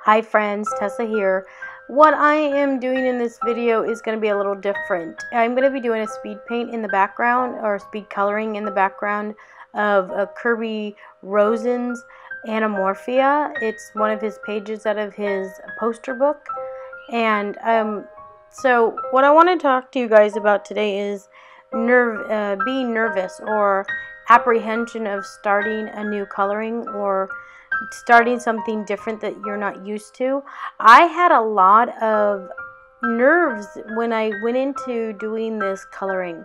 Hi friends, Tessa here. What I am doing in this video is going to be a little different. I'm going to be doing a speed paint in the background, or speed coloring in the background of a Kerby Rosanes Animorphia. It's one of his pages out of his poster book. And so what I want to talk to you guys about today is being nervous or apprehension of starting a new coloring or starting something different that you're not used to. I had a lot of nerves when I went into doing this coloring.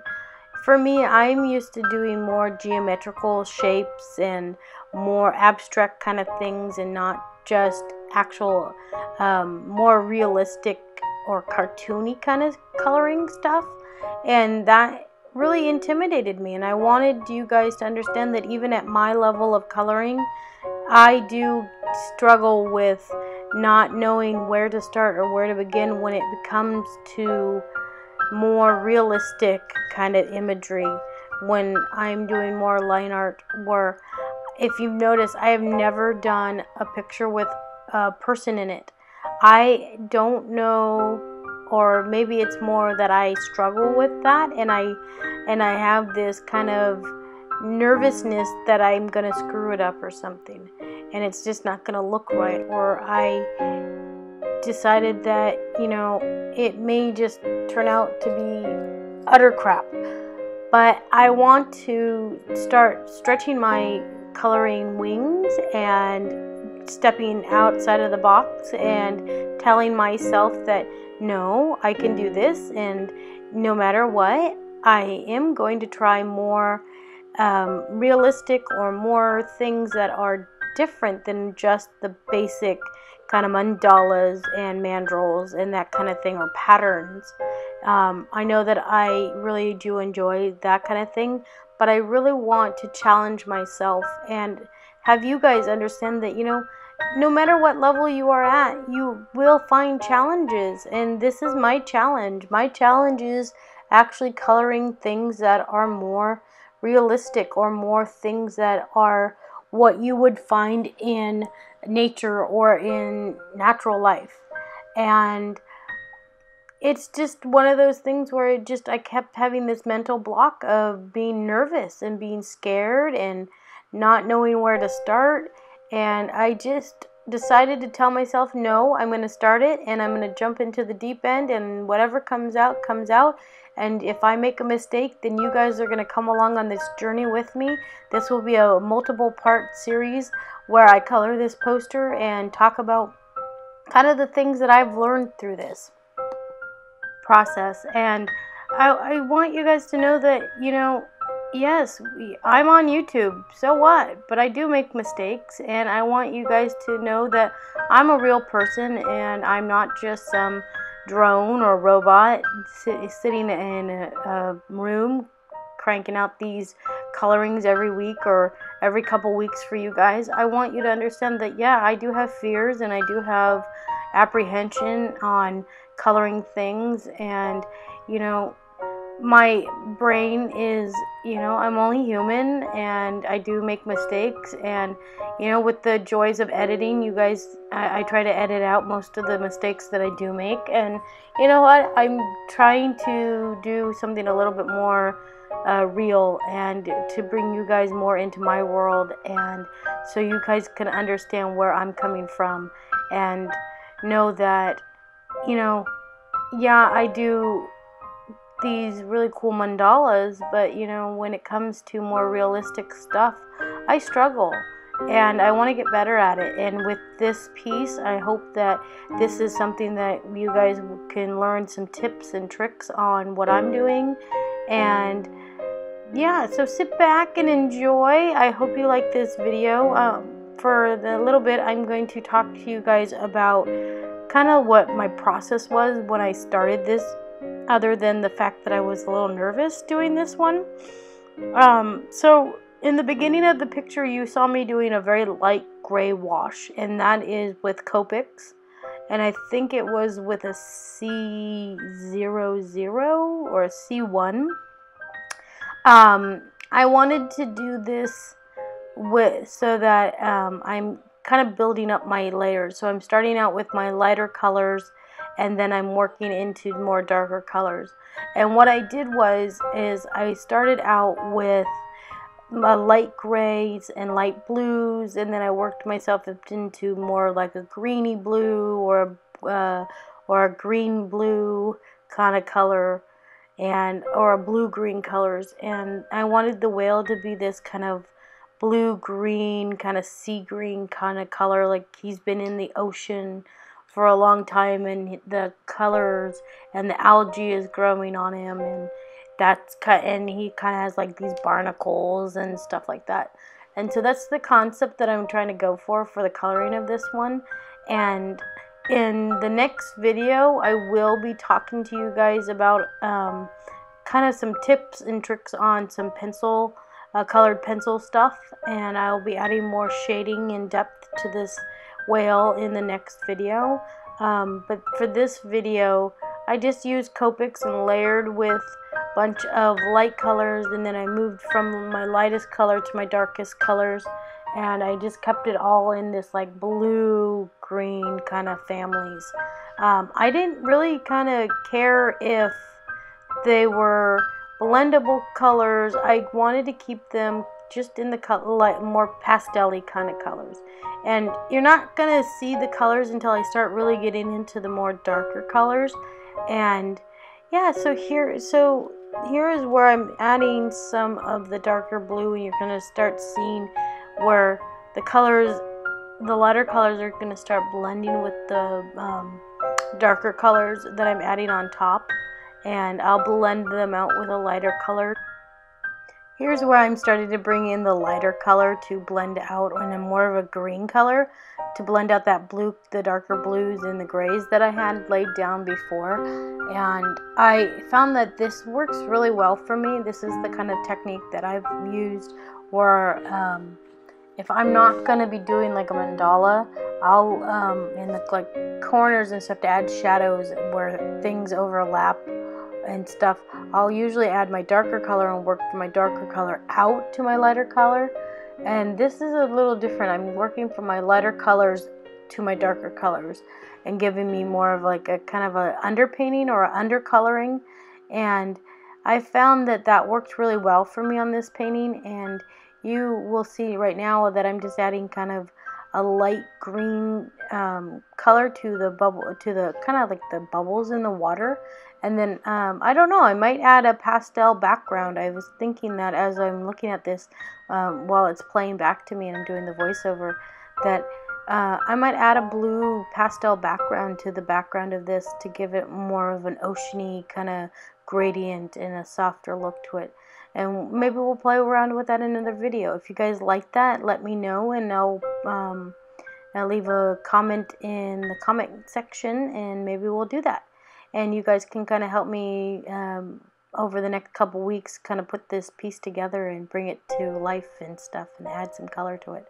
For me, I'm used to doing more geometrical shapes and more abstract kind of things and not just actual more realistic or cartoony kind of coloring stuff, and that really intimidated me. And I wanted you guys to understand that even at my level of coloring, I do struggle with not knowing where to start or where to begin when it comes to more realistic kind of imagery. When I'm doing more line art, where if you've noticed, I have never done a picture with a person in it. I don't know, or maybe it's more that I struggle with that, and I have this kind of nervousness that I'm gonna screw it up or something, and it's just not gonna look right, or I decided that, you know, it may just turn out to be utter crap. But I want to start stretching my coloring wings and stepping outside of the box and telling myself that no, I can do this, and no matter what, I am going to try more realistic or more things that are different than just the basic kind of mandalas and mandrels and that kind of thing, or patterns. I know that I really do enjoy that kind of thing, but I really want to challenge myself and have you guys understand that, you know, no matter what level you are at, you will find challenges, and this is my challenge. My challenge is actually coloring things that are more realistic, or more things that are what you would find in nature or in natural life. And it's just one of those things where I kept having this mental block of being nervous and being scared and not knowing where to start. And I just decided to tell myself, no, I'm going to start it, and I'm going to jump into the deep end, and whatever comes out, comes out. And if I make a mistake, then you guys are going to come along on this journey with me. This will be a multiple part series where I color this poster and talk about kind of the things that I've learned through this process. And I want you guys to know that, you know, yes, I'm on YouTube, so what? But I do make mistakes, and I want you guys to know that I'm a real person, and I'm not just some drone or robot sitting in a room cranking out these colorings every week or every couple weeks for you guys. I want you to understand that, yeah, I do have fears, and I do have apprehension on coloring things, and, you know, my brain is, you know, I'm only human, and I do make mistakes. And, you know, with the joys of editing, you guys, I try to edit out most of the mistakes that I do make. And you know what, I'm trying to do something a little bit more real, and to bring you guys more into my world, and so you guys can understand where I'm coming from, and know that, you know, yeah, I do these really cool mandalas, but, you know, when it comes to more realistic stuff, I struggle, and I want to get better at it. And with this piece, I hope that this is something that you guys can learn some tips and tricks on what I'm doing. And yeah, so sit back and enjoy. I hope you like this video. For the little bit, I'm going to talk to you guys about kind of what my process was when I started this, other than the fact that I was a little nervous doing this one. So in the beginning of the picture, you saw me doing a very light gray wash, and that is with Copics, and I think it was with a C00 or a C1. I wanted to do this so that I'm kind of building up my layers. So I'm starting out with my lighter colors, and then I'm working into more darker colors. And what I did is I started out with light grays and light blues, and then I worked myself up into more like a greeny blue or a green blue kind of color, and or a blue green colors. And I wanted the whale to be this kind of blue green, kind of sea green kind of color, like he's been in the ocean for a long time, and the colors and the algae is growing on him, and and he kind of has like these barnacles and stuff like that. And so that's the concept that I'm trying to go for the coloring of this one. And in the next video, I will be talking to you guys about kind of some tips and tricks on some pencil, colored pencil stuff, and I'll be adding more shading and depth to this whale in the next video. But for this video, I just used Copics and layered with a bunch of light colors, and then I moved from my lightest color to my darkest colors, and I just kept it all in this like blue green kind of families. I didn't really kind of care if they were blendable colors. I wanted to keep them just in the color, like more pastel-y kind of colors. And you're not gonna see the colors until I start really getting into the more darker colors. And yeah, so here is where I'm adding some of the darker blue, and you're gonna start seeing where the colors, the lighter colors, are gonna start blending with the darker colors that I'm adding on top. And I'll blend them out with a lighter color. Here's where I'm starting to bring in the lighter color to blend out in a more of a green color, to blend out that blue, the darker blues and the grays that I had laid down before. And I found that this works really well for me. This is the kind of technique that I've used where if I'm not going to be doing like a mandala, I'll in the like corners and stuff to add shadows where things overlap and stuff, I'll usually add my darker color and work from my darker color out to my lighter color. And this is a little different. I'm working from my lighter colors to my darker colors and giving me more of like a kind of a underpainting or a undercoloring. And I found that that worked really well for me on this painting. And you will see right now that I'm just adding kind of a light green color to the bubble, to the kind of like the bubbles in the water. And then I don't know, I might add a pastel background. I was thinking that as I'm looking at this while it's playing back to me and I'm doing the voiceover, that I might add a blue pastel background to the background of this to give it more of an oceany kind of gradient and a softer look to it. And maybe we'll play around with that in another video. If you guys like that, let me know, and I'll leave a comment in the comment section, and maybe we'll do that. And you guys can kind of help me over the next couple weeks kind of put this piece together and bring it to life and stuff and add some color to it.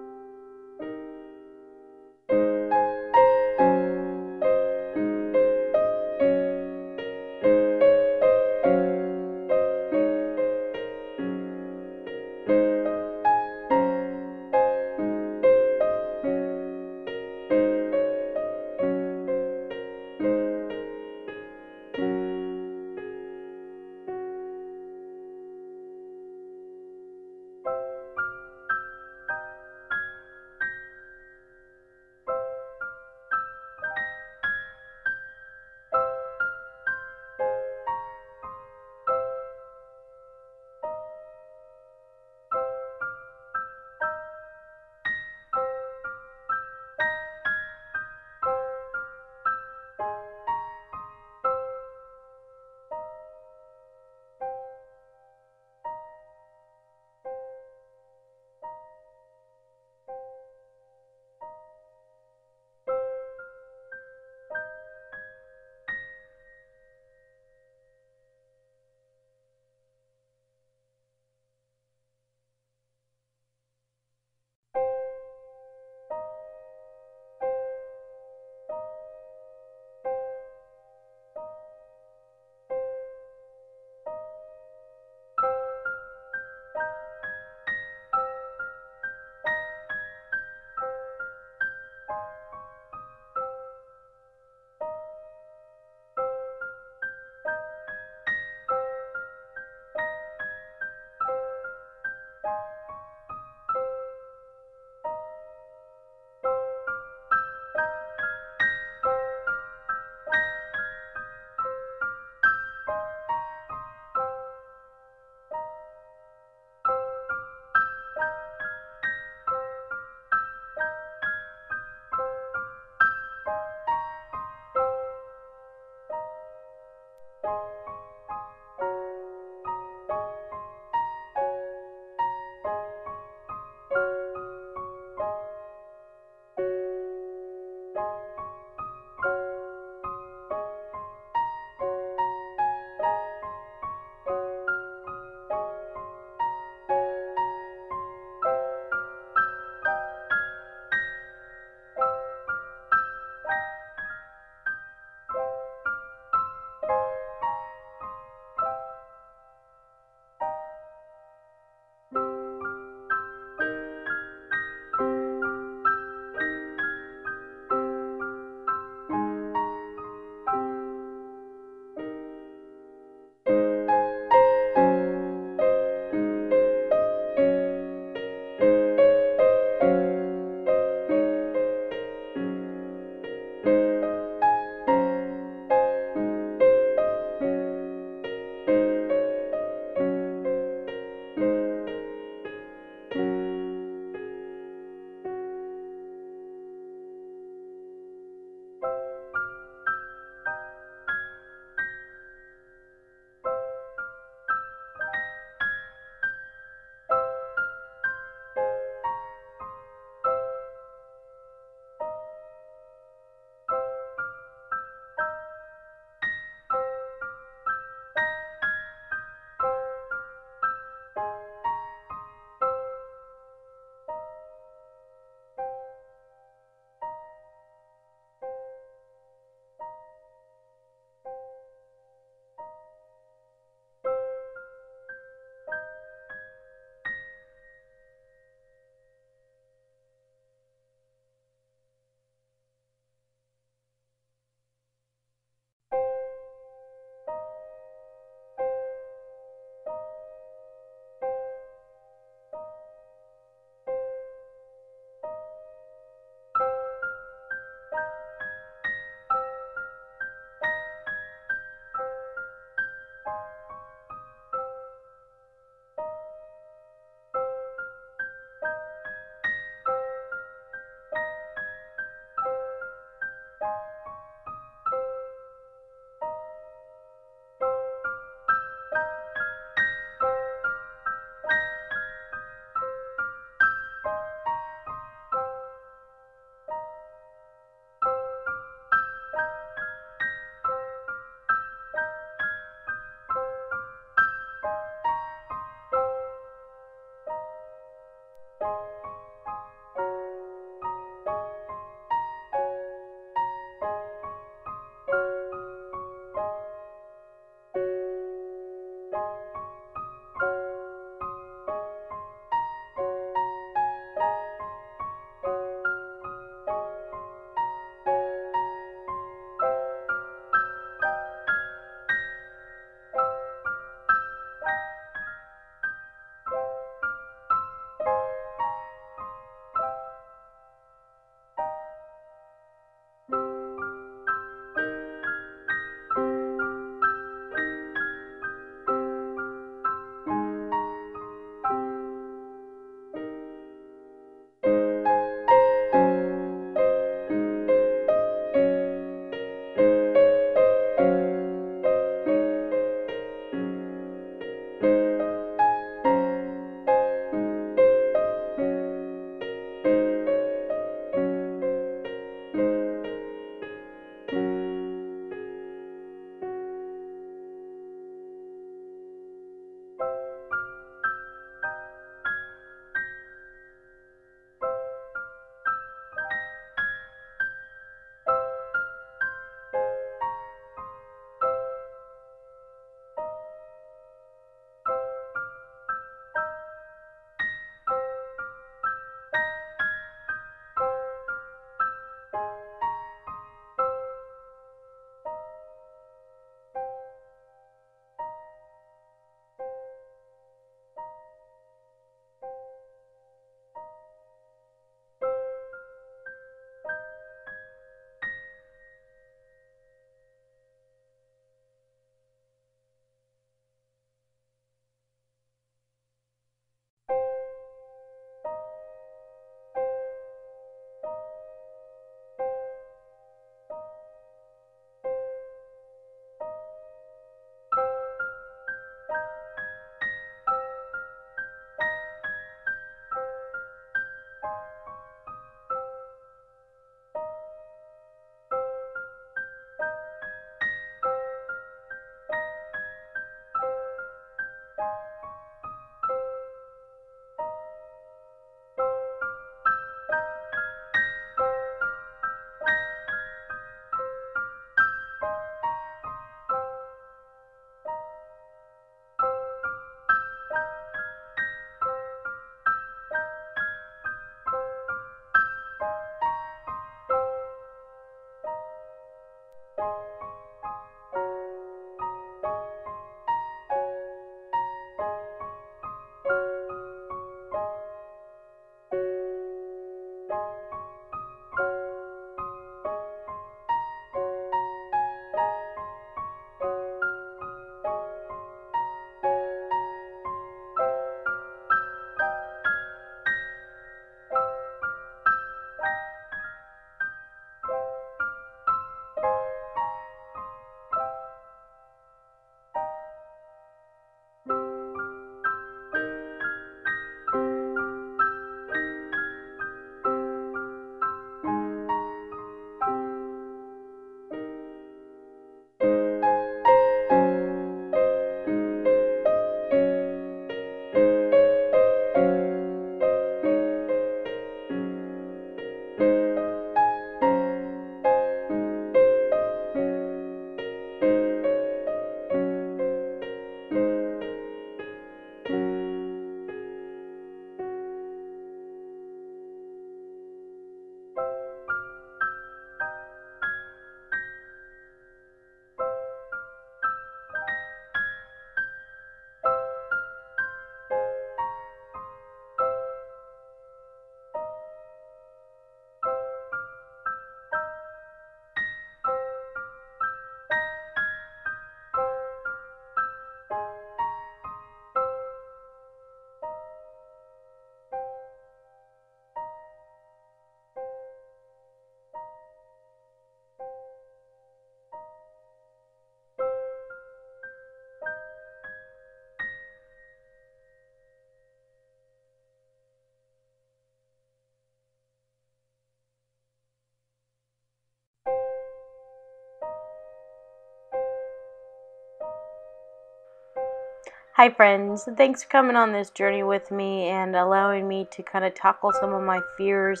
Hi friends, thanks for coming on this journey with me and allowing me to kind of tackle some of my fears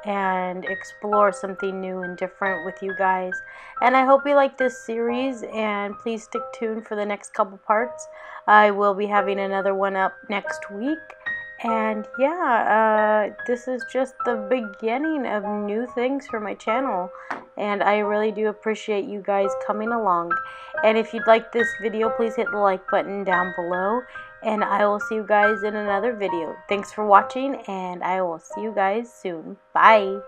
and explore something new and different with you guys. And I hope you like this series, and please stick tuned for the next couple parts. I will be having another one up next week. And yeah, this is just the beginning of new things for my channel, and I really do appreciate you guys coming along. And if you'd like this video, please hit the like button down below, and I will see you guys in another video. Thanks for watching, and I will see you guys soon. Bye!